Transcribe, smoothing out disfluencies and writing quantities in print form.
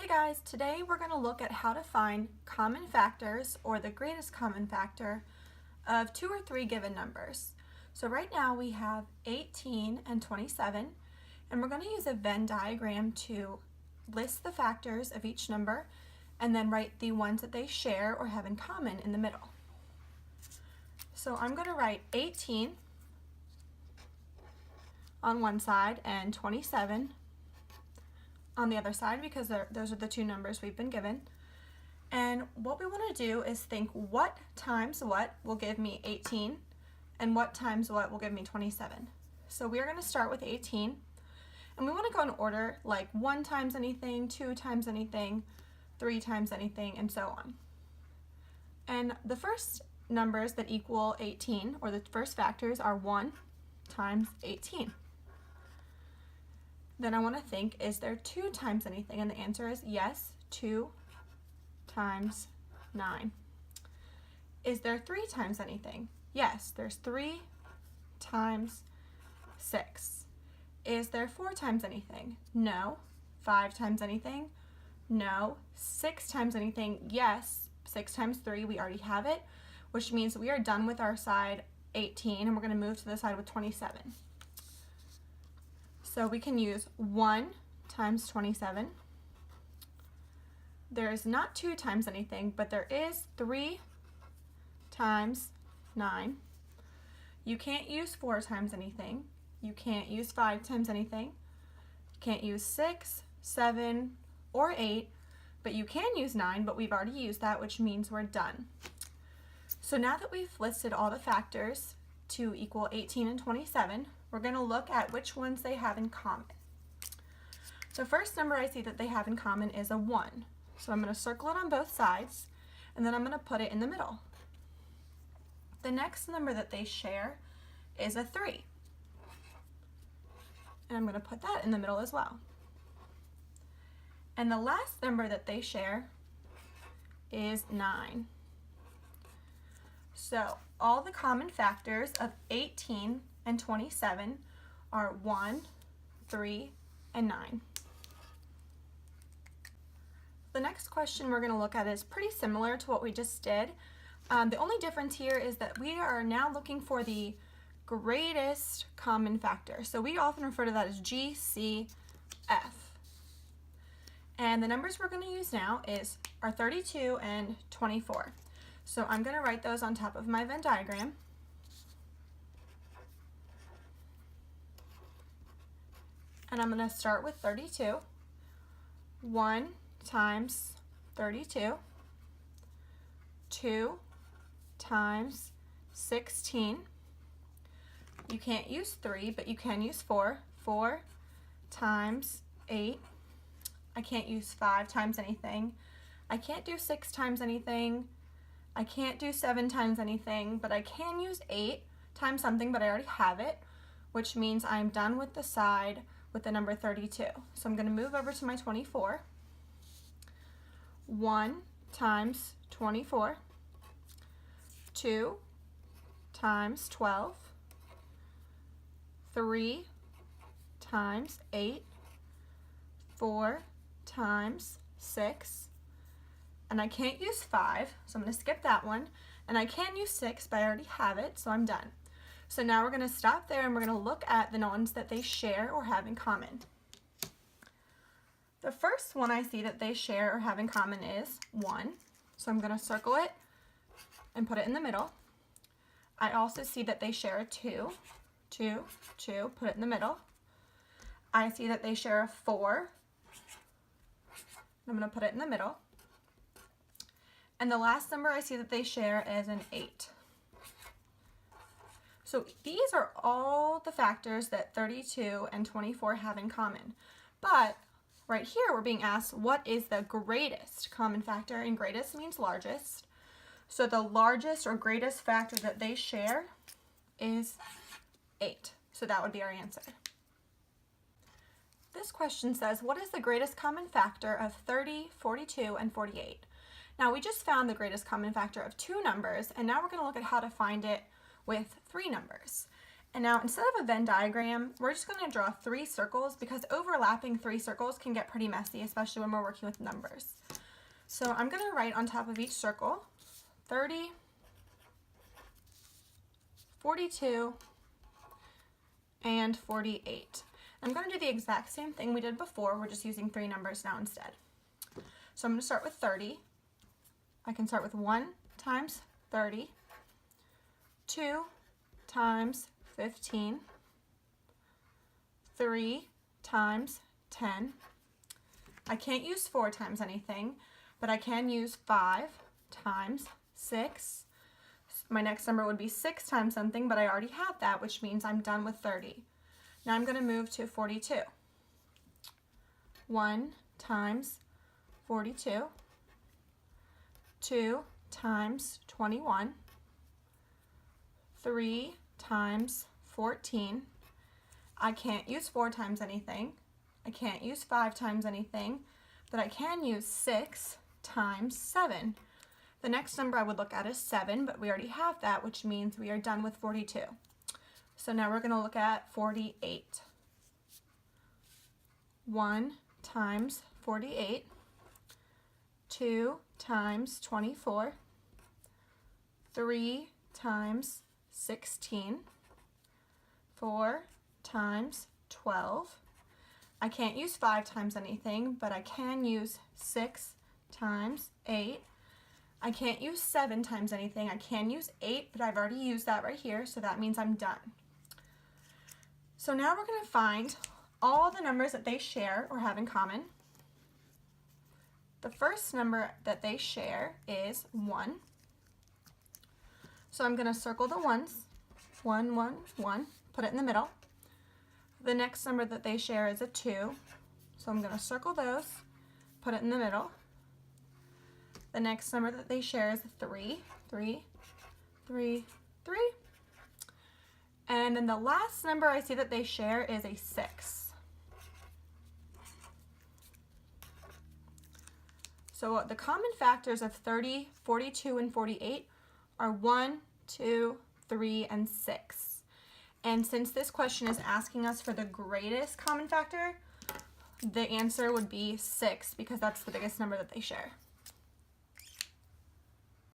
Hey guys, today we're going to look at how to find common factors or the greatest common factor of two or three given numbers. So right now we have 18 and 27, and we're going to use a Venn diagram to list the factors of each number and then write the ones that they share or have in common in the middle. So I'm going to write 18 on one side and 27 on the other side because those are the two numbers we've been given. And what we want to do is think what times what will give me 18 and what times what will give me 27. So we are going to start with 18, and we want to go in order like 1 times anything, 2 times anything, 3 times anything, and so on. And the first numbers that equal 18, or the first factors, are 1 times 18. Then I want to think, is there 2 times anything? And the answer is yes, 2 times 9. Is there 3 times anything? Yes, there's 3 times 6. Is there 4 times anything? No. 5 times anything? No. 6 times anything? Yes. 6 times 3, we already have it, which means we are done with our side 18, and we're going to move to the side with 27. So we can use 1 times 27. There is not 2 times anything, but there is 3 times 9. You can't use 4 times anything. You can't use 5 times anything. You can't use 6, 7, or 8, but you can use 9, but we've already used that, which means we're done. So now that we've listed all the factors to equal 18 and 27, we're going to look at which ones they have in common. The first number I see that they have in common is a 1. So I'm going to circle it on both sides, and then I'm going to put it in the middle. The next number that they share is a 3. And I'm going to put that in the middle as well. And the last number that they share is 9. So all the common factors of 18 and 27 are 1, 3, and 9. The next question we're going to look at is pretty similar to what we just did. The only difference here is that we are now looking for the greatest common factor. So we often refer to that as GCF. And the numbers we're going to use now are 32 and 24. So I'm going to write those on top of my Venn diagram. And I'm going to start with 32. 1 times 32. 2 times 16. You can't use 3, but you can use 4. 4 times 8. I can't use 5 times anything. I can't do 6 times anything. I can't do 7 times anything, but I can use 8 times something, but I already have it, which means I'm done with the side with the number 32. So I'm going to move over to my 24. 1 times 24. 2 times 12. 3 times 8. 4 times 6. And I can't use 5, so I'm going to skip that one. And I can use 6, but I already have it, so I'm done. So now we're going to stop there, and we're going to look at the ones that they share or have in common. The first one I see that they share or have in common is 1. So I'm going to circle it and put it in the middle. I also see that they share a 2. 2, 2, put it in the middle. I see that they share a 4. I'm going to put it in the middle. And the last number I see that they share is an 8. So these are all the factors that 32 and 24 have in common. But right here we're being asked what is the greatest common factor, and greatest means largest. So the largest or greatest factor that they share is 8. So that would be our answer. This question says, what is the greatest common factor of 30, 42, and 48? Now we just found the greatest common factor of 2 numbers, and now we're going to look at how to find it with 3 numbers. And now instead of a Venn diagram, we're just going to draw 3 circles because overlapping 3 circles can get pretty messy, especially when we're working with numbers. So I'm going to write on top of each circle 30, 42, and 48. I'm going to do the exact same thing we did before. We're just using 3 numbers now instead. So I'm going to start with 30. I can start with 1 times 30, 2 times 15, 3 times 10. I can't use 4 times anything, but I can use 5 times 6. My next number would be 6 times something, but I already have that, which means I'm done with 30. Now I'm going to move to 42. 1 times 42, 2 times 21, 3 times 14. I can't use 4 times anything. I can't use 5 times anything, but I can use 6 times 7. The next number I would look at is 7, but we already have that, which means we are done with 42. So now we're going to look at 48. 1 times 48, 2 times 24, 3 times 16, 4 times 12. I can't use 5 times anything, but I can use 6 times 8. I can't use 7 times anything. I can use 8, but I've already used that right here, so that means I'm done. So now we're going to find all the numbers that they share or have in common. The first number that they share is 1. So I'm going to circle the ones, 1, 1, 1, put it in the middle. The next number that they share is a 2, so I'm going to circle those, put it in the middle. The next number that they share is 3, 3, 3, 3. And then the last number I see that they share is a 6. So the common factors of 30, 42, and 48 are 1, 2, 3, and 6. And since this question is asking us for the greatest common factor, the answer would be 6 because that's the biggest number that they share.